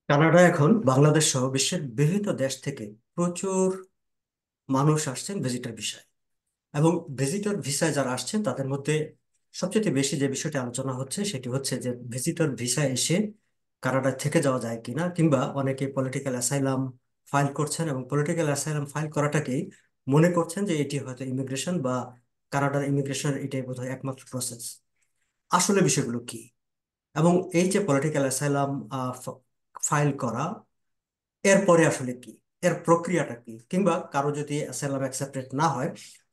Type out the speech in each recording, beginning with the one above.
Canada এখন বাংলাদেশ সহ বিশ্বের বিভিন্ন দেশ থেকে প্রচুর মানুষ আসছেন ভিজিটর ভিসায়। এবং ভিজিটর ভিসায় যারা আসছেন তাদের মধ্যে সবচেয়ে বেশি যে বিষয়টি আলোচনা হচ্ছে সেটি হচ্ছে যে ভিজিটর ভিসায় এসে কানাডায় থেকে যাওয়া যায় কিনা, কিংবা অনেকে পলিটিক্যাল অ্যাসাইলাম ফাইল করছেন এবং পলিটিক্যাল অ্যাসাইলাম ফাইল করাটাকেই মনে করছেন যে এটি হয়তো ইমিগ্রেশন বা কানাডার ইমিগ্রেশন, এটাই বোধহয় একমাত্র প্রসেস। আসলে বিষয়গুলো কি? এবং এই যে পলিটিক্যাল অ্যাসাইলাম ফাইল করা, এরপরে আসলে কি, এর প্রক্রিয়াটা কি, কিংবা কারো যদি অ্যাসাইলাম অ্যাকসেপ্টেড না হয়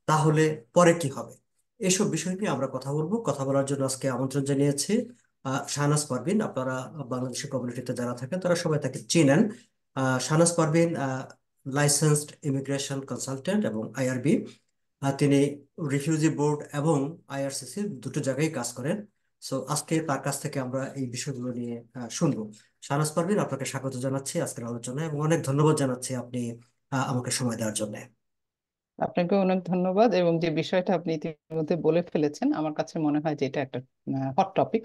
তাহলে পরে কি হবে, এসব বিষয় নিয়ে আমরা কথা বলবো। কথা বলার জন্য আজকে আমন্ত্রণ জানিয়েছি শাহনাজ পারভীন। আপনারা বাংলাদেশের কমিউনিটিতে যারা থাকেন তারা সবাই তাকে চিনেন। Shahnaz Parveen licensed immigration consultant এবং আইআরবি। তিনি রিফিউজি বোর্ড এবং আইআরসিসি দুটো জায়গায় কাজ করেন। সো আজকে তার কাছ থেকে আমরা এই বিষয়গুলো নিয়ে শুনবো। শাহনাজ পারভীন, আপনাকে স্বাগত জানাচ্ছি আজকের আলোচনায় এবং অনেক ধন্যবাদ জানাচ্ছি আপনি আমাকে সময় দেওয়ার জন্য। আপনাকে অনেক ধন্যবাদ। এবং যে বিষয়টা আপনি ইতিমধ্যে বলে ফেলেছেন, আমার কাছে মনে হয় যে এটা একটা hot topic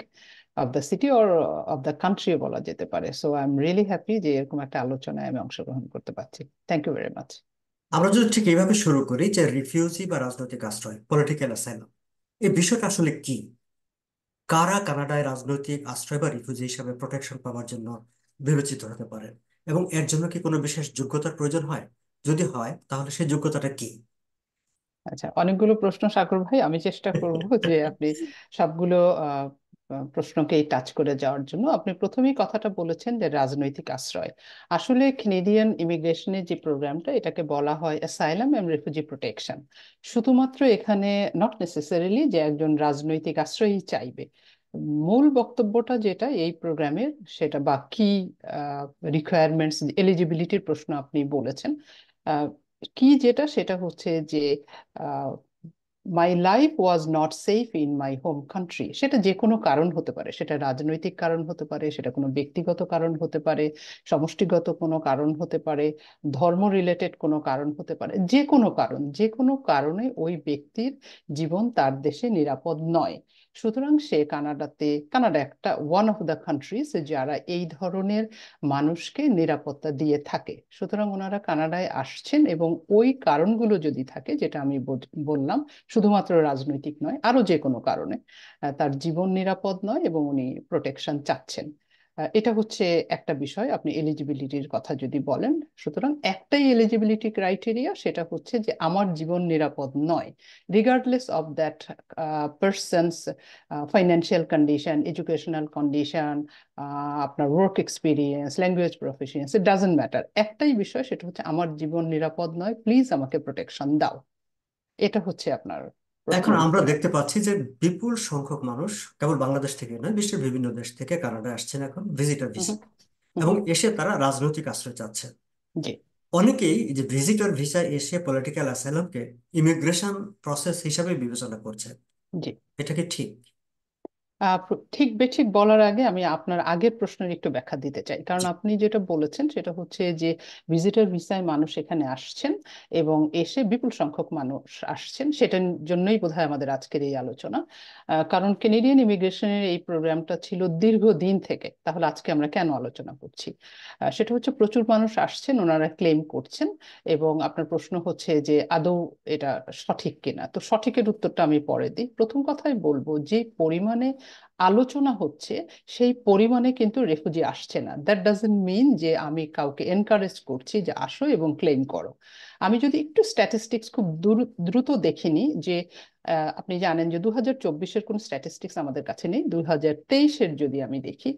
of the city or of the country বলা যেতে পারে। So I am really happy যে এরকম একটা আলোচনায় আমি অংশগ্রহণ করতে পারছি। Thank you very much. আমরা যদি ঠিক এইভাবে শুরু করি যে রিফিউজি বা রাজনৈতিক আশ্রয়, পলিটিক্যাল অ্যাসাইলাম, এই বিষয়টা আসলে কি? কারা কানাডায় রাজনৈতিক আশ্রয় বা রিফিউজি হিসাবে প্রোটেকশন পাওয়ার জন্য বিবেচিত হতে পারেন, এবং এর জন্য কি কোনো বিশেষ যোগ্যতার প্রয়োজন হয়? যদি হয় তাহলে সেই যোগ্যতাটা কি? আচ্ছা, অনেকগুলো প্রশ্ন সাগর ভাই, আমি চেষ্টা করব যে আপনি সবগুলো আহ, প্রশ্নকেই টাচ করে যাওয়ার জন্য। আপনি প্রথমেই কথাটা বলেছেন যে রাজনৈতিক আশ্রয়। আসলে কানাডিয়ান ইমিগ্রেশনের যে প্রোগ্রামটা, এটাকে বলা হয় অ্যাসাইলাম এন্ড রিফিউজি প্রোটেকশন। শুধুমাত্র এখানে নট নেসেসারিলি যে একজন রাজনৈতিক আশ্রয়ই চাইবে। মূল বক্তব্যটা যেটা এই প্রোগ্রামের, সেটা বা কি রিকোয়ারমেন্টস, এলিজিবিলিটির প্রশ্ন আপনি বলেছেন। কি যেটা, সেটা হচ্ছে যে মাই life was not safe in my home country. সেটা যে কোনো কারণ হতে পারে, সেটা রাজনৈতিক কারণ হতে পারে, সেটা কোনো ব্যক্তিগত কারণ হতে পারে, সমষ্টিগত কোনো কারণ হতে পারে, ধর্ম রিলেটেড কোনো কারণ হতে পারে। যে কোনো কারণ, যে কোনো কারণে ওই ব্যক্তির জীবন তার দেশে নিরাপদ নয়। সুতরাং সে কানাডা একটা ওয়ান অফ দ্য কান্ট্রিজ যারা এই ধরনের মানুষকে নিরাপত্তা দিয়ে থাকে। সুতরাং ওনারা কানাডায় আসছেন, এবং ওই কারণগুলো যদি থাকে, যেটা আমি বললাম, শুধুমাত্র রাজনৈতিক নয়, আরো যে কোনো কারণে তার জীবন নিরাপদ নয় এবং উনি প্রোটেকশন চাচ্ছেন। এটা হচ্ছে একটা বিষয়। আপনি এলিজিবিলিটির কথা যদি বলেন, সুতরাং একটাই এলিজিবিলিটি ক্রাইটেরিয়া, সেটা হচ্ছে যে আমার জীবন নিরাপদ নয়, regardless of that person's financial condition, educational condition, আপনার work experience, language proficiency, it doesn't matter. একটাই বিষয়, সেটা হচ্ছে আমার জীবন নিরাপদ নয়, প্লিজ আমাকে প্রোটেকশন দাও। এটা হচ্ছে আপনার প্রথম এখন আমরা রিকোয়ারমেন্ট। দেখতে পাচ্ছি যে বিপুল সংখ্যক মানুষ কেবল বাংলাদেশ থেকে নয়, বিশ্বের বিভিন্ন দেশ থেকে কানাডায় আসছেন এখন ভিজিটর ভিসা, এবং এসে তারা রাজনৈতিক আশ্রয় চাচ্ছেন। জি। অনেকেই এই যে ভিজিটর ভিসা এসে পলিটিক্যাল অ্যাসাইলামকে ইমিগ্রেশন প্রসেস হিসাবে বিবেচনা করছে। জি। এটা কি ঠিক? ঠিক বেঠিক বলার আগে আমি আপনার আগের প্রশ্নের একটু ব্যাখ্যা দিতে চাই। কারণ আপনি যেটা বলেছেন সেটা হচ্ছে যে ভিজিটর ভিসায় মানুষ এখানে আসছেন, এবং এসে বিপুল সংখ্যক মানুষ আসছেন, সেটার জন্যই বোধহয় আমাদের আজকের এই আলোচনা। কারণ কেনেডিয়ান ইমিগ্রেশনের এই প্রোগ্রামটা ছিল দীর্ঘদিন থেকে, তাহলে আজকে আমরা কেন আলোচনা করছি? সেটা হচ্ছে প্রচুর মানুষ আসছেন, ওনারা ক্লেম করছেন। এবং আপনার প্রশ্ন হচ্ছে যে আদৌ এটা সঠিক কিনা। তো সঠিকের উত্তরটা আমি পরে দিই। প্রথম কথাই বলবো, যে পরিমাণে আলোচনা হচ্ছে সেই পরিমাণে কিন্তু রেফুজি আসছে না। দ্যাট ডাজন্ট মিন যে আমি কাউকে এনকারেজ করছি যে আসো এবং ক্লেম করো। আমি যদি একটু স্ট্যাটিস্টিক্স খুব দ্রুত দেখিনি, যে আপনি জানেন যে 2024-এর কোনো স্ট্যাটিস্টিক্স আমাদের কাছে নেই, 2023-এর যদি আমি দেখি।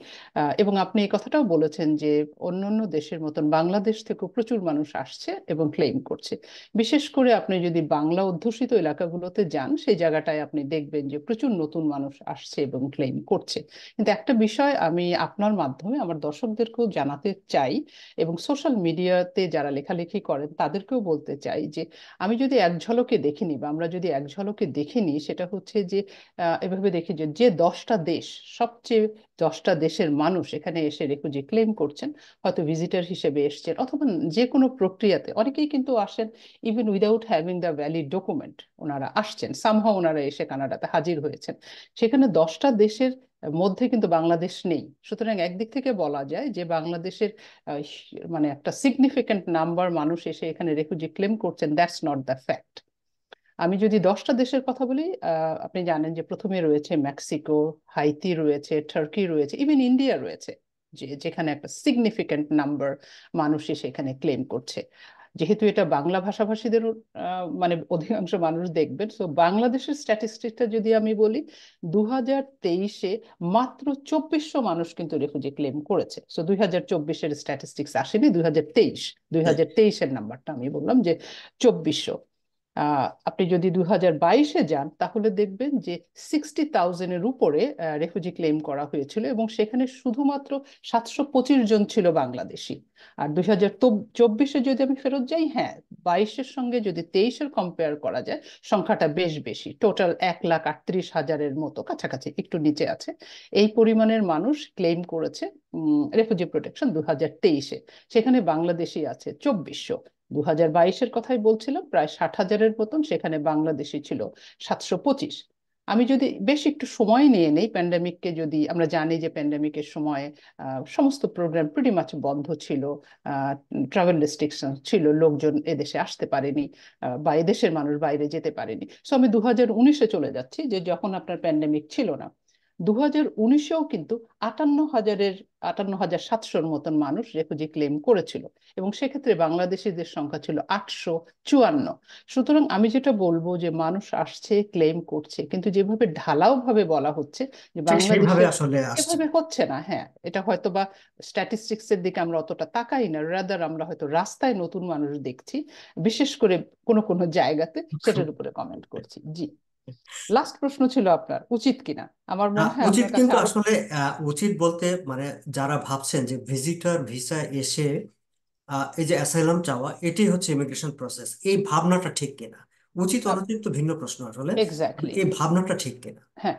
এবং আপনি এই কথাটাও বলেছেন যে অন্যান্য দেশের মতন বাংলাদেশ থেকেও প্রচুর মানুষ আসছে এবং ক্লেম করছে। বিশেষ করে আপনি যদি বাংলা অধ্যুষিত এলাকাগুলোতে যান, সেই জায়গাটায় আপনি দেখবেন যে প্রচুর নতুন মানুষ আসছে এবং ক্লেম করছে। কিন্তু একটা বিষয় আমি আপনার মাধ্যমে আমার দর্শকদেরকেও জানাতে চাই, এবং সোশ্যাল মিডিয়াতে যারা লেখালেখি করেন তাদেরকেও বলতে চাই, যে আমি যদি এক ঝলকে দেখিনি, বা আমরা যদি এক ঝলকে দেখিনি, সেটা হচ্ছে যে এভাবে দেখি যে যে 10টা দেশ, সবচেয়ে 10টা দেশের মানুষ এখানে এসে রেফুজি ক্লেম করছেন, হয়তো ভিজিটর হিসেবে এসছেন, অথবা যে কোনো প্রক্রিয়াতে, অনেকেই কিন্তু আসেন even without having the valid document, ওনারা আসছেন সামহাও, ওনারা এসে কানাডাতে হাজির হয়েছেন। সেখানে 10টা দেশে দেশের মধ্যে কিন্তু বাংলাদেশ নেই। সুতরাং একদিক থেকে বলা যায় যে বাংলাদেশের মানে একটা সিগনিফিক্যান্ট নাম্বার মানুষ এসে এখানে রেফিউজি ক্লেম করছেন, দ্যাটস নট দ্য ফ্যাক্ট। আমি যদি 10টা দেশের কথা বলি, আপনি জানেন যে প্রথমে রয়েছে মেক্সিকো, হাইতি রয়েছে, টার্কি রয়েছে, ইভেন ইন্ডিয়া রয়েছে, যেখানে একটা সিগনিফিক্যান্ট নাম্বার মানুষ সেখানে ক্লেম করছে। যেহেতু এটা বাংলা ভাষাভাষীদের মানে অধিকাংশ মানুষ দেখবেন, তো বাংলাদেশের স্ট্যাটিস্টিকটা যদি আমি বলি, 2023-এ মাত্র 2400 মানুষ কিন্তু রেফুজি ক্লেম করেছে। সো 2024-এর স্ট্যাটিস্টিক্স আসেনি, 2023, 2023-এর নাম্বারটা আমি বললাম যে 2400। আপনি যদি 2022-এ যান তাহলে দেখবেন যে 60,000-এর উপরে রেফুজি ক্লেম করা হয়েছিল, এবং সেখানে শুধুমাত্র 725 জন ছিল বাংলাদেশি। আর 2024-এ যদি আমি ফেরত যাই, হ্যাঁ, 22-এর সঙ্গে যদি 23-এর কম্পেয়ার করা যায়, সংখ্যাটা বেশ বেশি, টোটাল 1,38,000-এর মতো কাছাকাছি, একটু নিচে আছে। এই পরিমাণের মানুষ ক্লেম করেছে রেফুজি প্রোটেকশন 2023-এ। সেখানে বাংলাদেশি আছে 2400। 2022-এর কথাই বলছিলাম, প্রায় 60,000-এর মতন, সেখানে বাংলাদেশি ছিল 725। আমি যদি বেশ একটু সময় নিয়ে নেই, প্যান্ডেমিককে যদি আমরা জানি যে প্যান্ডেমিকের সময় সমস্ত প্রোগ্রাম প্রিটি মাচ বন্ধ ছিল, ট্রাভেল রেস্ট্রিকশন ছিল, লোকজন এদেশে আসতে পারেনি, বা এদেশের মানুষ বাইরে যেতে পারেনি। সো আমি 2019-এ চলে যাচ্ছি, যে যখন আপনার প্যান্ডেমিক ছিল না। 2019-এও কিন্তু 58,700-র মতন মানুষ রেফুজি ক্লেম করেছিল, এবং সেক্ষেত্রে বাংলাদেশিদের সংখ্যা ছিল 854। সুতরাং আমি যেটা বলবো যে মানুষ আসছে, ক্লেম করছে, কিন্তু যেভাবে ঢালাও ভাবে বলা হচ্ছে যে ঠিক সেইভাবে বাংলাদেশের, আসলে আসছে এভাবে না। হচ্ছে না। হ্যাঁ, এটা হয়তো বা স্ট্যাটিস্টিক্স এর দিকে আমরা অতটা তাকাই না, রাদার আমরা হয়তো রাস্তায় নতুন মানুষ দেখছি, বিশেষ করে কোনো কোনো জায়গাতে, সেটার উপরে কমেন্ট করছি। জি, লাস্ট প্রশ্ন ছিল আপনার, উচিত কিনা। আমার মনে হয় উচিত, আপনার কাছে কিন্তু আরো। আসলে উচিত বলতে মানে যারা ভাবছেন যে ভিজিটর ভিসা এসে এই যে অ্যাসাইলাম চাওয়া এটাই হচ্ছে ইমিগ্রেশন প্রসেস, এই ভাবনাটা ঠিক কিনা। উচিত অনুচিত তো ভিন্ন প্রশ্ন আসলে। এক্স্যাক্টলি। এই ভাবনাটা ঠিক কিনা। হ্যাঁ,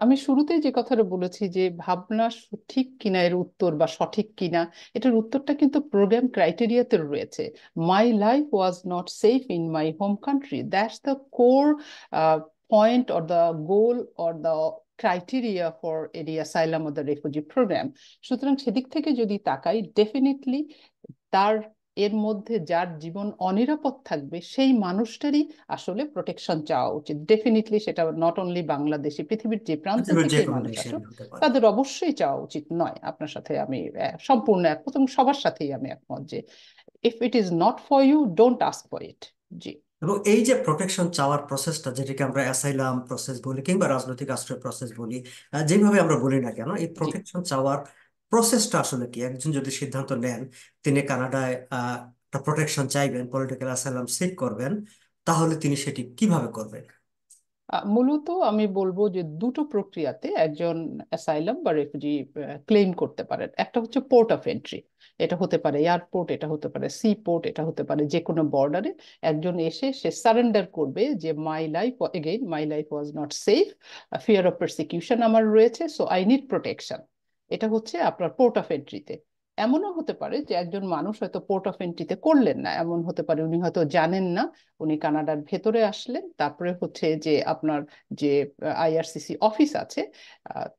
আমি শুরুতেই যে কথাটা বলেছি যে ভাবনা ঠিক কিনা এর উত্তর, বা সঠিক কিনা, এটার উত্তরটা কিন্তু প্রোগ্রাম ক্রাইটেরিয়াতে রয়েছে। My life was not safe in my home country, that's the core point or the goal or the criteria for any asylum or the refugee programme. সুতরাং সেদিক থেকে যদি তাকাই, ডেফিনেটলি তার এর মধ্যে যার জীবন অনিরাপদ থাকবে সেই মানুষটারই আসলে প্রোটেকশন চাওয়া উচিত। ডেফিনেটলি সেটা নট অনলি বাংলাদেশি, পৃথিবীর যে প্রান্ত পৃথিবীর যে থেকেই কোনো মানুষ দেশের আসুক, হতে পারে। তাদের অবশ্যই চাওয়া উচিত নয়। আপনার সাথে আমি সম্পূর্ণ একমত, এবং সবার সাথেই আমি একমত যে if it is not for you, don't ask for it. জি। এবং এই যে প্রোটেকশন চাওয়ার প্রসেসটা, যেটাকে আমরা অ্যাসাইলাম প্রসেস বলি কিংবা রাজনৈতিক আশ্রয় প্রসেস বলি, যেভাবে আমরা বলি না কেন, এই জি। প্রোটেকশন চাওয়ার প্রসেসটা আসলে কি? একজন যদি সিদ্ধান্ত নেন তিনি কানাডায় একটা প্রোটেকশন চাইবেন, পলিটিক্যাল অ্যাসাইলাম সিক করবেন, তাহলে তিনি সেটি কিভাবে করবেন? মূলত আমি বলবো যে দুটো প্রক্রিয়াতে একজন অ্যাসাইলাম বা রেফুজি ক্লেম করতে পারেন। একটা হচ্ছে পোর্ট অফ এন্ট্রি, এটা হতে পারে এয়ারপোর্ট, এটা হতে পারে সি পোর্ট, এটা হতে পারে যে কোনো বর্ডারে। একজন এসে সে সারেন্ডার করবে যে my life, again my life was not safe, fear of prosecution আমার রয়েছে, সো আই নিড প্রোটেকশন। এটা হচ্ছে আপনার পোর্ট অফ এন্ট্রিতে। এমনও হতে পারে যে একজন মানুষ হয়তো পোর্ট অফ এন্ট্রিতে করলেন না, এমন হতে পারে উনি হয়তো জানেন না, উনি কানাডার ভেতরে আসলেন, তারপরে হচ্ছে যে আপনার যে আইআরসিসি অফিস আছে,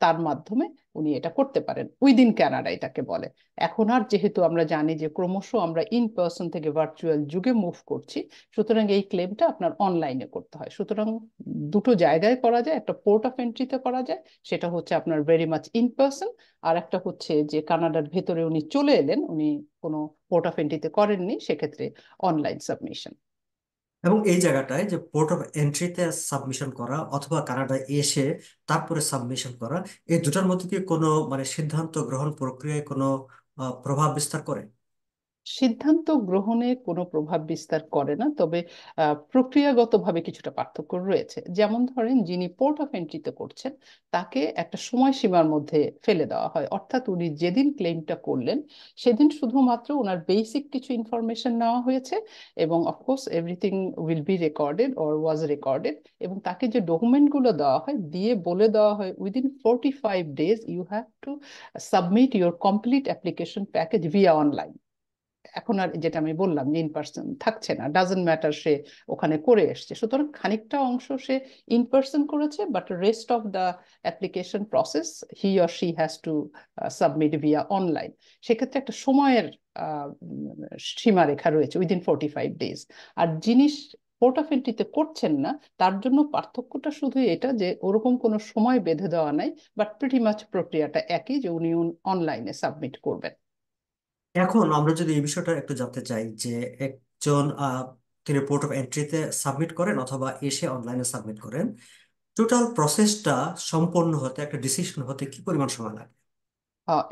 তার মাধ্যমে উনি এটা করতে পারেন, উইদিন কানাডা এটাকে বলে। এখন আর যেহেতু আমরা জানি যে ক্রমশ আমরা ইন পার্সন থেকে ভার্চুয়াল যুগে মুভ করছি, সুতরাং এই ক্লেমটা আপনার অনলাইনে করতে হয়। সুতরাং দুটো জায়গায় করা যায়, একটা পোর্ট অফ এন্ট্রিতে করা যায়, সেটা হচ্ছে আপনার ভেরি মাচ ইন পার্সন। আর একটা হচ্ছে যে কানাডার ভেতরে উনি চলে এলেন, উনি কোনো পোর্ট অফ এন্ট্রিতে করেননি, সেক্ষেত্রে অনলাইন সাবমিশন। এবং এই জায়গাটায় যে পোর্ট অফ এন্ট্রিতে সাবমিশন করা অথবা কানাডায় এসে তারপরে সাবমিশন করা, এই দুটার মধ্যে কি কোনো মানে সিদ্ধান্ত গ্রহণ প্রক্রিয়ায় কোনো প্রভাব বিস্তার করে? সিদ্ধান্ত গ্রহণে কোনো প্রভাব বিস্তার করে না, তবে প্রক্রিয়াগতভাবে কিছুটা পার্থক্য রয়েছে। যেমন ধরেন, যিনি পোর্ট অফ এন্ট্রিতে করছেন তাকে একটা সময়সীমার মধ্যে ফেলে দেওয়া হয়, অর্থাৎ উনি যেদিন ক্লেমটা করলেন সেদিন শুধুমাত্র ওনার বেসিক কিছু ইনফরমেশন নেওয়া হয়েছে, এবং of course everything will be recorded or was recorded, এবং তাকে যে ডকুমেন্টগুলো দেওয়া হয় দিয়ে বলে দেওয়া হয় within 45 days you have to submit your complete application package via online. এখন আর যেটা আমি বললাম ইন পার্সন থাকছে না, ডাজন্ট ম্যাটার সে ওখানে করে এসছে, সুতরাং খানিকটা অংশ সে ইন পার্সন করেছে, but rest of the application process he or she has to submit via online. সেক্ষেত্রে একটা সময়ের সীমারেখা রয়েছে উইদিন 45 ডেজ। আর জিনিস পোর্ট অফ এন্ট্রিতে করছেন না, তার জন্য পার্থক্যটা শুধু এটা যে ওরকম কোনো সময় বেঁধে দেওয়া নাই, বাট প্রিটি মাচ প্রক্রিয়াটা একই, যে উনি অনলাইনে সাবমিট করবেন। এখন আমরা যদি এই বিষয়টা একটু জানতে চাই যে একজন তিনি পোর্ট অফ এন্ট্রিতে সাবমিট করেন অথবা এসে অনলাইনে সাবমিট করেন, টোটাল প্রসেসটা সম্পন্ন হতে, একটা ডিসিশন হতে কি পরিমাণ সময় লাগে?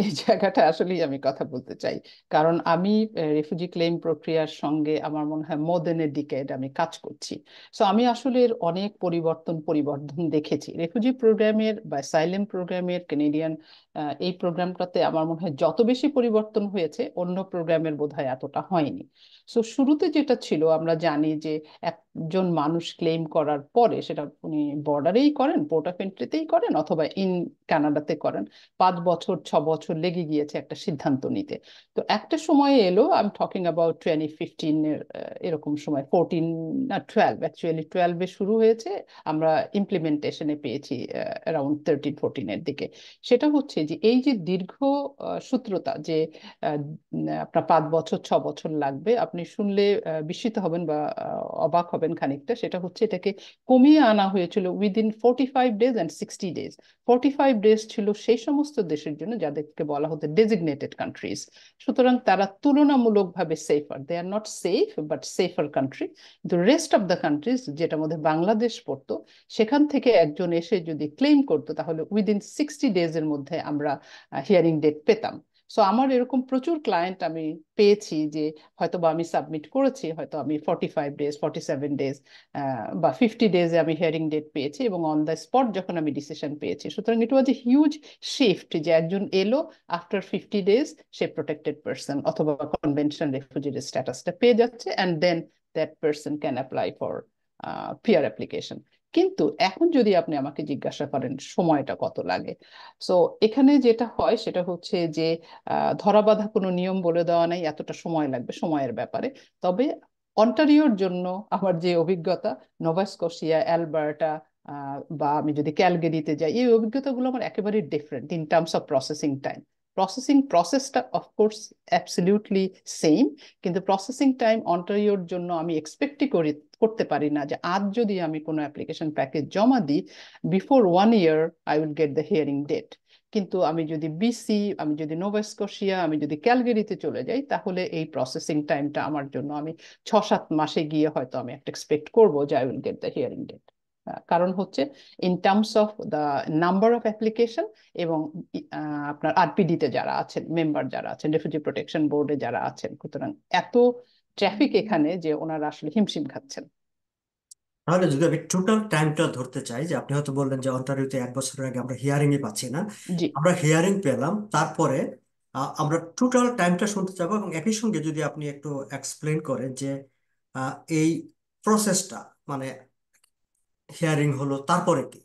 এই জায়গাটা আসলেই আমি কথা বলতে চাই, কারণ আমি রেফুজি ক্লেম প্রক্রিয়ার সঙ্গে আমার মনে হয় মোর দেন এ ডিকেড আমি কাজ করছি। সো আমি আসলে এর অনেক পরিবর্তন দেখেছি রেফুজি প্রোগ্রামের বা সাইলেম প্রোগ্রামের, কানাডিয়ান এই প্রোগ্রামটাতে আমার মনে হয় যত বেশি পরিবর্তন হয়েছে অন্য প্রোগ্রামের বোধহয় এতটা হয়নি। সো শুরুতে যেটা ছিল আমরা জানি যে একজন মানুষ ক্লেম করার পরে সেটা উনি বর্ডারেই করেন, পোর্ট অফ এন্ট্রিতেই করেন অথবা ইন কানাডাতে করেন, 5 বছর 6 বছর লেগে গিয়েছে একটা সিদ্ধান্ত নিতে। তো একটা সময় এলো, আই এম টকিং অ্যাবাউট 2015 এর এরকম সময়, 14 না 12, অ্যাকচুয়ালি 12-এ শুরু হয়েছে, আমরা ইমপ্লিমেন্টেশনে পেয়েছি অ্যারাউন্ড 13-14 এর দিকে। সেটা হচ্ছে যে এই যে দীর্ঘ সূত্রতা যে আপনার 5 বছর 6 বছর লাগবে, আপনি শুনলে বিস্মিত হবেন বা অবাক হবেন খানিকটা, সেটা হচ্ছে এটাকে কমিয়ে আনা হয়েছিল within 45 days and 60 days. 45 days ছিল সেই সমস্ত দেশের জন্য যাদেরকে বলা হতো ডেজিগনেটেড কান্ট্রিজ, সুতরাং তারা তুলনামূলকভাবে safer, they are not safe but safer country. কিন্তু রেস্ট অফ দ্য কান্ট্রিজ, যেটার মধ্যে বাংলাদেশ পড়তো, সেখান থেকে একজন এসে যদি ক্লেম করতো তাহলে উইদিন 60 ডেজ এর মধ্যে আমরা হিয়ারিং ডেট পেতাম। সো আমার এরকম প্রচুর ক্লায়েন্ট আমি পেয়েছি যে হয়তো বা আমি সাবমিট করেছি, হয়তো আমি 45 ডেজ 47 ডেজ বা 50 ডেজে আমি হিয়ারিং ডেট পেয়েছি, এবং অন দ্য স্পট যখন আমি ডিসিশন পেয়েছি। সুতরাং ইট ওয়াজ এ হিউজ শিফট যে একজন এলো, আফটার 50 ডেজ সে প্রোটেক্টেড পার্সন অথবা কনভেনশন রেফিউজির স্ট্যাটাসটা পেয়ে যাচ্ছে, and then that person can apply for PR application. কিন্তু এখন যদি আপনি আমাকে জিজ্ঞাসা করেন সময়টা কত লাগে, সো এখানে যেটা হয় সেটা হচ্ছে যে ধরা বাঁধা কোনো নিয়ম বলে দেওয়া নাই এতটা সময় লাগবে সময়ের ব্যাপারে। তবে অন্টারিওর জন্য আমার যে অভিজ্ঞতা, নোভা স্কশিয়া, অ্যালবার্টা বা আমি যদি ক্যালগেরিতে যাই, এই অভিজ্ঞতাগুলো আমার একেবারে different in terms of processing time. প্রসেসটা অফকোর্স অ্যাবসলিউটলি সেম, কিন্তু প্রসেসিং টাইম অন্টারিওর জন্য আমি এক্সপেক্টই করতে পারি না যে আজ যদি আমি কোনো অ্যাপ্লিকেশন প্যাকেজ জমা দিই, before 1 year I will get the hearing date. কিন্তু আমি যদি বিসি, আমি যদি নোভা স্কশিয়া, আমি যদি ক্যালগেরিতে চলে যাই, তাহলে এই প্রসেসিং টাইমটা আমার জন্য আমি 6-7 মাসে গিয়ে হয়তো আমি একটা এক্সপেক্ট করবো যে I will get the hearing date. কারণ হচ্ছে in terms of the number of application, এবং আপনার আরপিডি তে যারা আছেন, মেম্বার যারা আছেন, রেফিউজি প্রোটেকশন বোর্ডে যারা আছেন, সুতরাং এত ট্রাফিক এখানে যে ওনারা আসলে হিমশিম খাচ্ছেন। তাহলে যদি আমি টোটাল টাইমটা ধরতে চাই, যে আপনি হয়তো বললেন যে অন্টারিওতে 1 বছরের আগে আমরা হিয়ারিংই পাচ্ছি না, জি। আমরা হিয়ারিং পেলাম, তারপরে আমরা টোটাল টাইমটা শুনতে চাবো, এবং একই সঙ্গে যদি আপনি একটু এক্সপ্লেন করেন যে এই প্রসেসটা, মানে হিয়ারিং হলো তারপরে কি?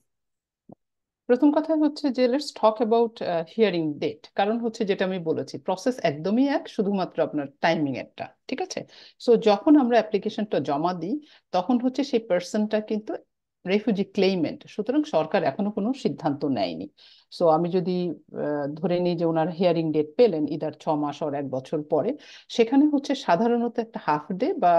প্রথম কথা হচ্ছে যে let's talk about hearing date, কারণ হচ্ছে যেটা আমি বলেছি প্রসেস একদমই এক, শুধুমাত্র আপনার টাইমিং একটা, ঠিক আছে? সো যখন আমরা অ্যাপ্লিকেশনটা জমা দিই তখন হচ্ছে সেই পার্সনটা কিন্তু রেফিউজি ক্লেইমেন্ট, সুতরাং সরকার এখনো কোনো সিদ্ধান্ত নেয়নি। সো আমি যদি ধরে নিই যে ওনার হিয়ারিং ডেট পেলেন ইদার 6 মাস আর 1 বছর পরে, সেখানে হচ্ছে সাধারণত একটা হাফ ডে বা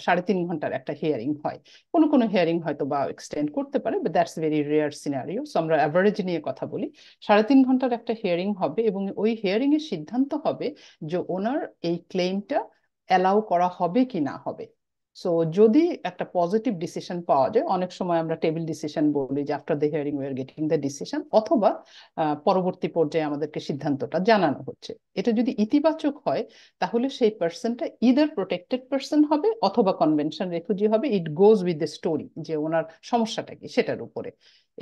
3.5 ঘন্টার একটা হিয়ারিং হয়। কোনো কোনো হিয়ারিং হয়তো বা এক্সটেন্ড করতে পারে, but that's very rare scenario. So আমরা অ্যাভারেজ নিয়ে কথা বলি, 3.5 ঘন্টার একটা হিয়ারিং হবে, এবং ওই হিয়ারিং এর সিদ্ধান্ত হবে যে ওনার এই ক্লেমটা অ্যালাউ করা হবে কি না হবে। সো যদি একটা পজিটিভ ডিসিশন পাওয়া যায়, অনেক সময় আমরা টেবিল ডিসিশন বলি যে after the hearing we are getting the decision, অথবা পরবর্তী পর্যায়ে আমাদেরকে সিদ্ধান্তটা জানানো হচ্ছে, এটা যদি ইতিবাচক হয় তাহলে সেই পার্সনটা ইদার প্রোটেক্টেড পার্সন হবে অথবা কনভেনশন রেফিউজি হবে। ইট গোজ উইথ দ্য স্টোরি যে ওনার সমস্যাটা কি সেটার উপরে,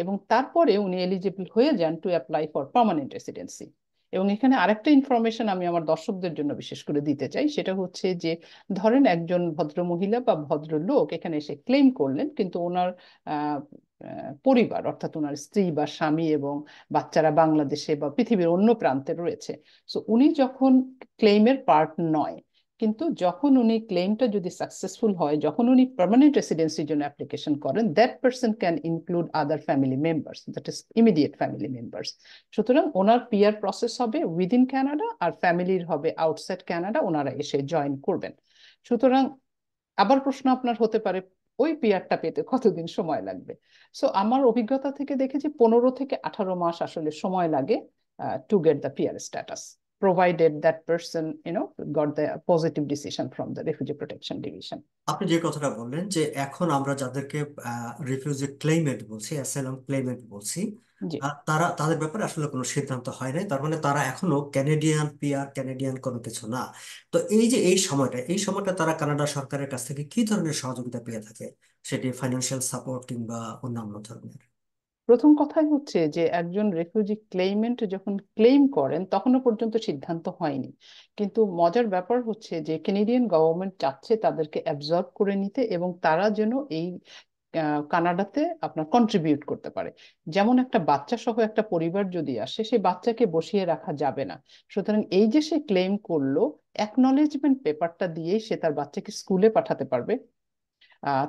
এবং তারপরে উনি এলিজিবল হয়ে যান to apply for permanent residency. এবং এখানে আরেকটা ইনফরমেশন আমি আমার দর্শকদের জন্য বিশেষ করে দিতে চাই, সেটা হচ্ছে যে ধরেন একজন ভদ্র মহিলা বা ভদ্রলোক এখানে এসে ক্লেম করলেন, কিন্তু ওনার আহ, পরিবার অর্থাৎ ওনার স্ত্রী বা স্বামী এবং বাচ্চারা বাংলাদেশে বা পৃথিবীর অন্য প্রান্তে রয়েছে। সো উনি যখন ক্লেইমের পার্ট নয়, কিন্তু যখন উনি ক্লেমটা যদি সাকসেসফুল হয়, যখন উনি পার্মানেন্ট রেসিডেন্সির জন্য অ্যাপ্লিকেশন করেন, that person can include other family members, that is immediate family members. সুতরাং ওনার পিআর প্রসেস হবে উইদিন ক্যানাডা, আর ফ্যামিলির হবে আউটসাইড ক্যানাডা, ওনারা এসে জয়েন করবেন। সুতরাং আবার প্রশ্ন আপনার হতে পারে, ওই পিআরটা পেতে কতদিন সময় লাগবে? সো আমার অভিজ্ঞতা থেকে দেখেছি 15 থেকে 18 মাস আসলে সময় লাগে to get the PR status, provided that person got the positive decision from the refugee protection division. আপনি যে কথাটা বললেন যে এখন আমরা যাদেরকে রিফিউজি ক্লেইমেন্ট বলছি, অ্যাসাইলাম ক্লেইমেন্ট বলছি, জি। তারা তাদের ব্যাপারে আসলে কোনো সিদ্ধান্ত হয় নাই, তার মানে তারা এখনো ক্যানাডিয়ান পিআর, ক্যানাডিয়ান কোনো কিছু না। তো এই যে এই সময়টা তারা কানাডা সরকারের কাছ থেকে কি ধরনের সহযোগিতা পেয়ে থাকে, সেটি ফাইন্যান্সিয়াল সাপোর্ট কিংবা অন্যান্য ধরনের? প্রথম কথাই হচ্ছে যে একজন রেফিউজি ক্লেইমেন্ট যখন ক্লেইম করেন তখনও পর্যন্ত সিদ্ধান্ত হয়নি, কিন্তু মজার ব্যাপার হচ্ছে যে কেনেডিয়ান গভর্নমেন্ট চাচ্ছে তাদেরকে অ্যাবজর্ব করে নিতে, এবং তারা যেন এই কানাডাতে আপনার কন্ট্রিবিউট করতে পারে। যেমন একটা বাচ্চা সহ একটা পরিবার যদি আসে, সেই বাচ্চাকে বসিয়ে রাখা যাবে না। সুতরাং এই যে সে ক্লেম করলো, অ্যাকনলেজমেন্ট পেপারটা দিয়েই সে তার বাচ্চাকে স্কুলে পাঠাতে পারবে,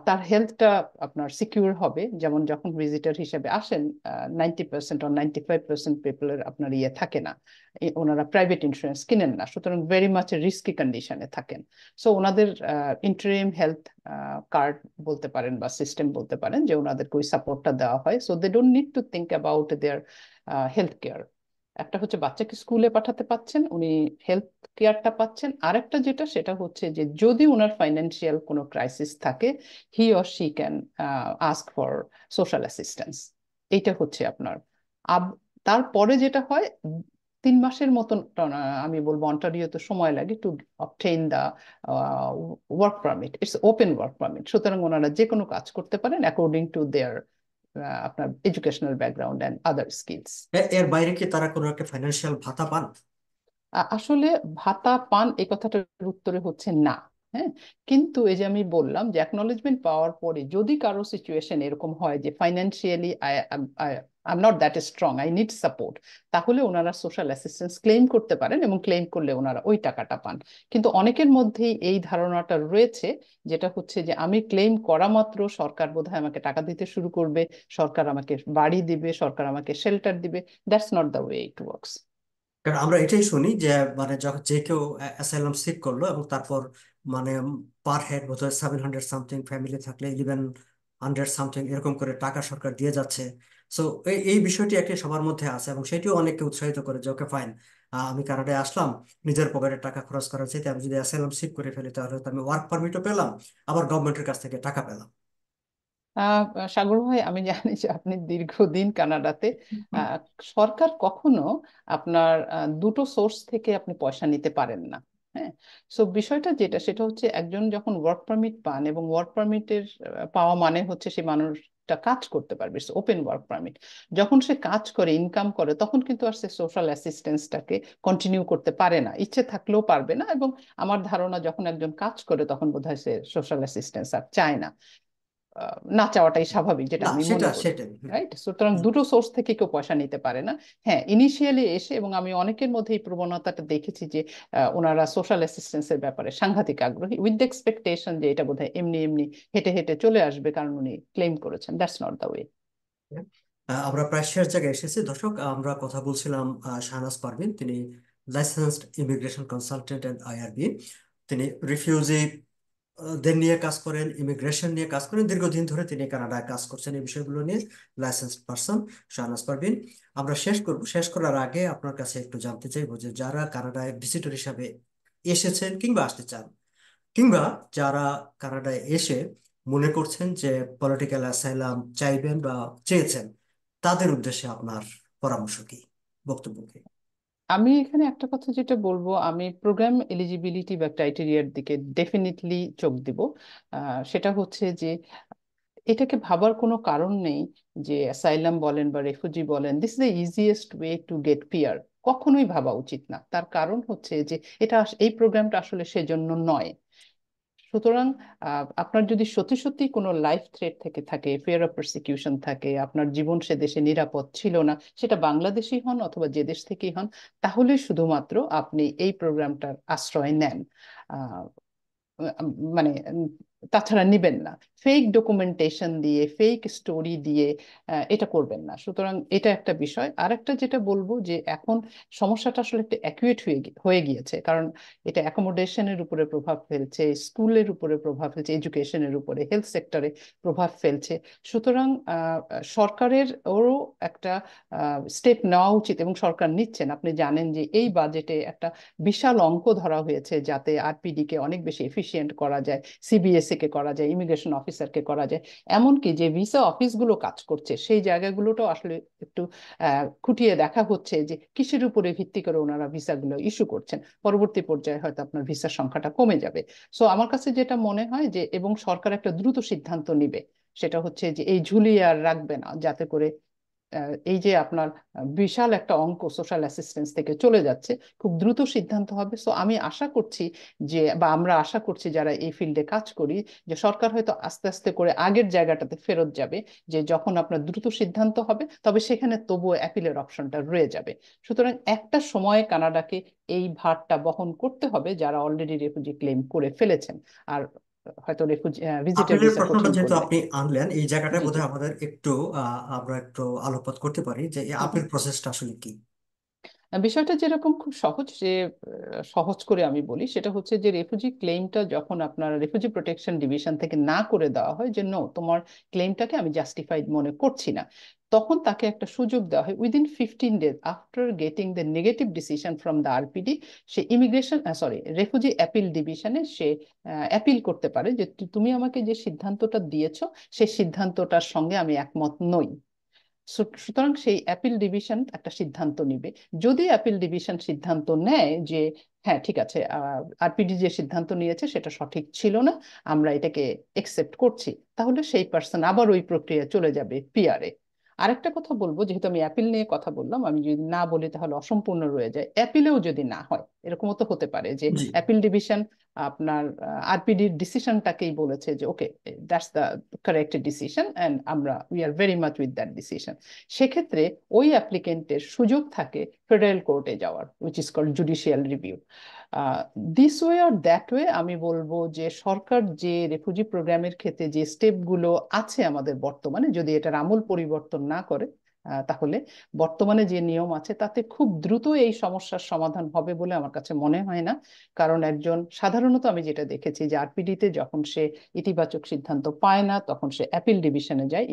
তার হেলথটা আপনার সিকিউর হবে। যেমন যখন ভিজিটর হিসেবে আসেন, 90% আর 95% পিপলের আপনার ইয়ে থাকে না, ওনারা প্রাইভেট ইন্স্যুরেন্স কিনেন না, সুতরাং ভেরি মাচ রিস্কি কন্ডিশনে থাকেন। সো ওনাদের ইন্টারিম হেলথ কার্ড বলতে পারেন বা সিস্টেম বলতে পারেন, যে ওনাদেরকে ওই সাপোর্টটা দেওয়া হয়, so they don't need to think about their health care. একটা হচ্ছে বাচ্চাকে স্কুলে পাঠাতে পাচ্ছেন, উনি হেলথ কেয়ারটা পাচ্ছেন। আরেকটা যেটা, সেটা হচ্ছে যে যদি ওনার ফাইন্যান্সিয়াল কোনো ক্রাইসিস থাকে, হি or she can ask for social assistance. এইটা হচ্ছে আপনার তারপরে যেটা হয়, 3 মাসের মতন আমি বলবো অন্টারিওতে সময় লাগে to obtain the work permit. It's open work permit, সুতরাং ওনারা যে কোনো কাজ করতে পারেন অ্যাকর্ডিং টু দেয়ার আপনার educational background and other skills. এর বাইরে কি তারা কোনো একটা ফাইন্যান্সিয়াল ভাতা পান? আসলে ভাতা পান এই কথাটার উত্তরে হচ্ছে না। হ্যাঁ, কিন্তু এই যে আমি বললাম যে অ্যাকনলেজমেন্ট পাওয়ার পরে যদি কারো সিচুয়েশন এরকম হয় যে financially I am not that strong, I need support, তাহলে ওনারা সোশ্যাল অ্যাসিস্ট্যান্স ক্লেম করতে পারেন, এবং ক্লেম করলে ওনারা ওই টাকাটা পান। কিন্তু অনেকের মধ্যেই এই ধারণাটা রয়েছে, যেটা হচ্ছে যে আমি ক্লেম করা মাত্র সরকার বোধহয় আমাকে টাকা দিতে শুরু করবে, সরকার আমাকে বাড়ি দিবে, সরকার আমাকে শেল্টার দিবে। That's not the way it works. কারণ আমরা এটাই শুনি যে মানে যখন যে কেউ অ্যাসাইলাম সিক করলো এবং তারপর মানে পার হেড বোধহয় 700 সামথিং, ফ্যামিলি থাকলে 1100 সামথিং, এরকম করে টাকা সরকার দিয়ে যাচ্ছে। সো এই বিষয়টি একটি সবার মধ্যে আছে এবং সেটিও অনেককে উৎসাহিত করে যে ওকে ফাইন, আমি কানাডায় আসলাম, নিজের পকেটে টাকা খরচ করার চাইতে আমি যদি অ্যাসাইলাম সিক করে ফেলি তাহলে তো আমি ওয়ার্ক পারমিটও পেলাম, আবার গভর্নমেন্টের কাছ থেকে টাকা পেলাম। আহ সাগর ভাই, আমি জানি যে আপনি দীর্ঘদিন কানাডাতে। আহ, সরকার কখনো আপনার দুটো সোর্স থেকে আপনি পয়সা নিতে পারেন না। হ্যাঁ, সো বিষয়টা যেটা, সেটা হচ্ছে একজন যখন ওয়ার্ক পারমিট পান, এবং ওয়ার্ক পারমিটের পাওয়া মানে হচ্ছে সে মানুষটা কাজ করতে পারবে, ওপেন ওয়ার্ক পারমিট। যখন সে কাজ করে, ইনকাম করে, তখন কিন্তু আর সে সোশ্যাল অ্যাসিস্ট্যান্সটাকে কন্টিনিউ করতে পারে না, ইচ্ছে থাকলেও পারবে না। এবং আমার ধারণা যখন একজন কাজ করে তখন বোধহয় সে সোশ্যাল অ্যাসিস্ট্যান্স আর চায় না। না চাওয়াটাই স্বাভাবিক, যেটা না, আমি সেটা মনে করি। সেটাই। হুম, রাইট, সুতরাং হুম। দুটো সোর্স থেকে কেউ পয়সা নিতে পারে না। হ্যাঁ, ইনিশিয়ালি এসে, এবং আমি অনেকের মধ্যে এই প্রবণতাটা দেখেছি যে ওনারা সোশ্যাল অ্যাসিস্ট্যান্সের ব্যাপারে সাংঘাতিক আগ্রহী, উইথ দ্য এক্সপেকটেশন যে এটা বোধহয় এমনি এমনি হেঁটে হেঁটে চলে আসবে, কারণ উনি ক্লেম করেছেন। That's not the way. আমরা প্রায় শেষ জায়গায় এসেছি দর্শক। আমরা কথা বলছিলাম শাহনাজ পারভীন, তিনি licensed immigration consultant and IRB. তিনি রিফিউজি দের নিয়ে কাজ করেন, ইমিগ্রেশন নিয়ে কাজ করেন, দীর্ঘদিন ধরে তিনি কানাডায় কাজ করছেন এই বিষয়গুলো নিয়ে। Licensed person Shahnaz Parveen. আমরা শেষ করব, শেষ করার আগে আপনার কাছে একটু জানতে চাইবো যে যারা কানাডায় ভিজিটর হিসাবে এসেছেন কিংবা আসতে চান, কিংবা যারা কানাডায় এসে মনে করছেন যে পলিটিক্যাল অ্যাসাইলাম চাইবেন বা চেয়েছেন, তাদের উদ্দেশ্যে আপনার পরামর্শ কি, বক্তব্য কি? আমি এখানে একটা কথা যেটা বলবো, আমি প্রোগ্রাম এলিজিবিলিটি বা ক্রাইটেরিয়ার দিকে ডেফিনেটলি চোখ দিব। সেটা হচ্ছে যে এটাকে ভাবার কোনো কারণ নেই যে অ্যাসাইলাম বলেন বা রেফুজি বলেন, this is the easiest way to get PR. কখনোই ভাবা উচিত না। তার কারণ হচ্ছে যে এই প্রোগ্রামটা আসলে সেজন্য নয়। সুতরাং আপনার যদি সত্যি সত্যি কোনো লাইফ থ্রেট থেকে থাকে, ফিয়ার অফ প্রসিকিউশন থাকে, আপনার জীবন সে দেশে নিরাপদ ছিল না, সেটা বাংলাদেশি হন অথবা যে দেশ থেকেই হন, তাহলে শুধুমাত্র আপনি এই প্রোগ্রামটার আশ্রয় নেন। আহ, মানে তাছাড়া নিবেন না। ফেক ডকুমেন্টেশন দিয়ে, ফেক স্টোরি দিয়ে এটা করবেন না। সুতরাং এটা একটা বিষয়। আর একটা যেটা বলবো যে এখন সমস্যাটা আসলে একটু অ্যাকুয়েট হয়ে গিয়েছে, কারণ এটা অ্যাকোমোডেশনের উপরে প্রভাব ফেলছে, স্কুলের উপরে প্রভাব ফেলছে, এডুকেশনের উপরে, হেলথ সেক্টরে প্রভাব ফেলছে। সুতরাং সরকারের ওরও একটা স্টেপ নেওয়া উচিত, এবং সরকার নিচ্ছেন। আপনি জানেন যে এই বাজেটে একটা বিশাল অঙ্ক ধরা হয়েছে যাতে আরপিডি কে অনেক বেশি এফিশিয়েন্ট করা যায়, সিবিএসই কে করা যায়, ইমিগ্রেশন অফিসারকে করা যায়। এমনকি যে ভিসা অফিসগুলো কাজ করছে সেই জায়গাগুলোটাও আসলে একটু খুঁটিয়ে দেখা হচ্ছে যে কিসের উপরে ভিত্তি করে ওনারা ভিসাগুলো ইস্যু করছেন। পরবর্তী পর্যায়ে হয়তো আপনার ভিসার সংখ্যাটা কমে যাবে। সো আমার কাছে যেটা মনে হয় যে, এবং সরকার একটা দ্রুত সিদ্ধান্ত নিবে, সেটা হচ্ছে যে এই ঝুলিয়ে আর রাখবে না, যাতে করে এই যে আপনার বিশাল একটা অঙ্ক সোশ্যাল অ্যাসিস্ট্যান্স থেকে চলে যাচ্ছে, খুব দ্রুত সিদ্ধান্ত হবে। সো আমি আশা করছি যে, বা আমরা আশা করছি যারা এই ফিল্ডে কাজ করি, যে সরকার হয়তো আস্তে আস্তে করে আগের জায়গাটাতে ফেরত যাবে, যে যখন আপনার দ্রুত সিদ্ধান্ত হবে তবে সেখানে তবুও অ্যাপিলের অপশনটা রয়ে যাবে। সুতরাং একটা সময়ে কানাডাকে এই ভারটা বহন করতে হবে যারা অলরেডি রেফুজি ক্লেম করে ফেলেছেন, আর হয়তো রেফুজি ভিজিটর আপিলের ভিসা প্রশ্নটা কঠিন যেহেতু করলে। আপনি আনলেন, এই জায়গাটায় জি জি। বোধহয় আমাদের একটু আমরা একটু আলোকপাত করতে পারি যে এই হুম হুম। আপিল প্রসেসটা আসলে কি। বিষয়টা যেরকম খুব সহজ, যে সহজ করে আমি বলি, সেটা হচ্ছে যে রেফুজি ক্লেমটা যখন আপনার রেফুজি প্রোটেকশন ডিভিশন থেকে না করে দেওয়া হয়, যে নো, তোমার ক্লেমটাকে আমি জাস্টিফাইড মনে করছি না, তখন তাকে একটা সুযোগ দেওয়া হয় within 15 days after getting the negative decision from the RPD. সে ইমিগ্রেশন রেফুজি অ্যাপিল ডিভিশনে সে অ্যাপিল করতে পারে যে তুমি আমাকে যে সিদ্ধান্তটা দিয়েছো সেই সিদ্ধান্তটার সঙ্গে আমি একমত নই। সুতরাং সেই অ্যাপিল ডিভিশন একটা সিদ্ধান্ত নিবে। যদি অ্যাপিল ডিভিশন সিদ্ধান্ত নেয় যে হ্যাঁ ঠিক আছে, আরপিডি যে সিদ্ধান্ত নিয়েছে সেটা সঠিক ছিল না, আমরা এটাকে একসেপ্ট করছি, তাহলে সেই পার্সন আবার ওই প্রক্রিয়া চলে যাবে পিআরএ। আরেকটা কথা বলবো, যেহেতু আমি অ্যাপিল নিয়ে কথা বললাম, আমি যদি না বলি তাহলে অসম্পূর্ণ রয়ে যায়। অ্যাপিলেও যদি না হয়, এরকমও তো হতে পারে যে জি। অ্যাপিল ডিভিশন আপনার আরপিডির ডিসিশনটাকেই বলেছে যে okay, that's the correct decision and আমরা we are very much with that decision. সেক্ষেত্রে ওই অ্যাপ্লিকেন্টের সুযোগ থাকে ফেডারেল কোর্টে যাওয়ার, which is called judicial review. This way or that way আমি বলবো যে সরকার যে রেফুজি প্রোগ্রামের ক্ষেত্রে যে স্টেপগুলো আছে আমাদের বর্তমানে, যদি এটার আমূল পরিবর্তন না করে, তাহলে বর্তমানে যে নিয়ম আছে তাতে খুব দ্রুত এই সমস্যার সমাধান হবে বলে আমার কাছে মনে হয় না। কারণ একজন সাধারণত আমি যেটা দেখেছি যে আরপিডিতে যখন সে ইতিবাচক সিদ্ধান্ত পায় না, তখন সে অ্যাপিল ডিভিশনে যায়,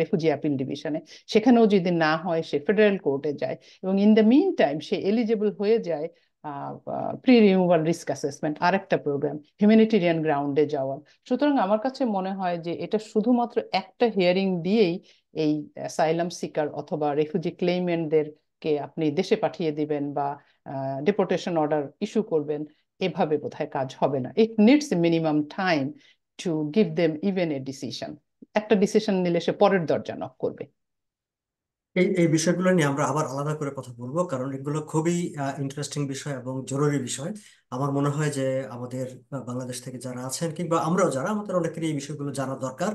রেফুজি অ্যাপিল ডিভিশনে। সেখানেও যদি না হয় সে ফেডারেল কোর্টে যায়, এবং ইন দ্য মিন টাইম সে এলিজিবল হয়ে যায় প্রি রিমুভাল রিস্ক অ্যাসেসমেন্ট, আরেকটা প্রোগ্রাম, হিউম্যানিটেরিয়ান গ্রাউন্ডে যাওয়ার। সুতরাং আমার কাছে মনে হয় যে এটা শুধুমাত্র একটা হিয়ারিং দিয়েই এই অ্যাসাইলাম সিকার অথবা রেফুজি ক্লেইমেন্টদেরকে আপনি দেশে পাঠিয়ে দিবেন বা ডিপোর্টেশন অর্ডার ইস্যু করবেন, এভাবে বোধহয় কাজ হবে না। It needs a minimum time to give them even a decision. একটা ডিসিশন নিলে সে পরের দরজা নক করবে। এই এই বিষয়গুলো নিয়ে আমরা আবার আলাদা করে কথা বলবো, কারণ এগুলো খুবই ইন্টারেস্টিং বিষয় এবং জরুরি বিষয়। আমার মনে হয় যে আমাদের বাংলাদেশ থেকে যারা আছেন কিংবা আমরাও যারা, আমাদের অনেকেরই এই বিষয়গুলো জানা দরকার।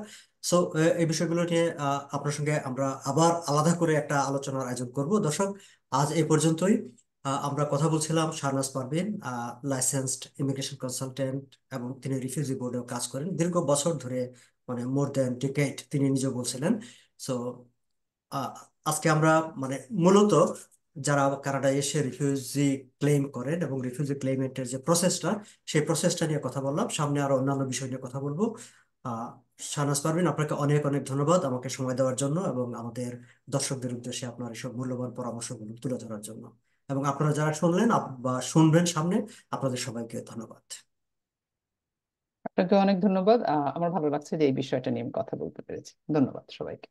সো এই বিষয়গুলো নিয়ে আপনার সঙ্গে আমরা আবার আলাদা করে একটা আলোচনার আয়োজন করব। দর্শক, আজ এই পর্যন্তই। আমরা কথা বলছিলাম Shahnaz Parveen, licensed immigration consultant, এবং তিনি রিফিউজি বোর্ডেও কাজ করেন দীর্ঘ বছর ধরে, মানে মোর দ্যান ডিকেড তিনি নিজে বলছিলেন। সো আহ, আজকে আমরা মানে মূলত যারা কানাডায় এসে রিফিউজি ক্লেম করেন এবং রিফিউজি ক্লেমেন্টের যে প্রসেসটা, সেই প্রসেসটা নিয়ে কথা বললাম। সামনে আরো অন্যান্য বিষয় নিয়ে কথা বলবো। আহ শাহনাজ পারভীন, আপনাকে অনেক অনেক ধন্যবাদ আমাকে সময় দেওয়ার জন্য এবং আমাদের দর্শকদের উদ্দেশ্যে আপনার এসব মূল্যবান পরামর্শগুলো তুলে ধরার জন্য। এবং আপনারা যারা শুনলেন বা শুনবেন সামনে, আপনাদের সবাইকে ধন্যবাদ। আপনাকে অনেক ধন্যবাদ। আমার ভালো লাগছে যে এই বিষয়টা নিয়ে আমি কথা বলতে পেরেছি। ধন্যবাদ সবাইকে।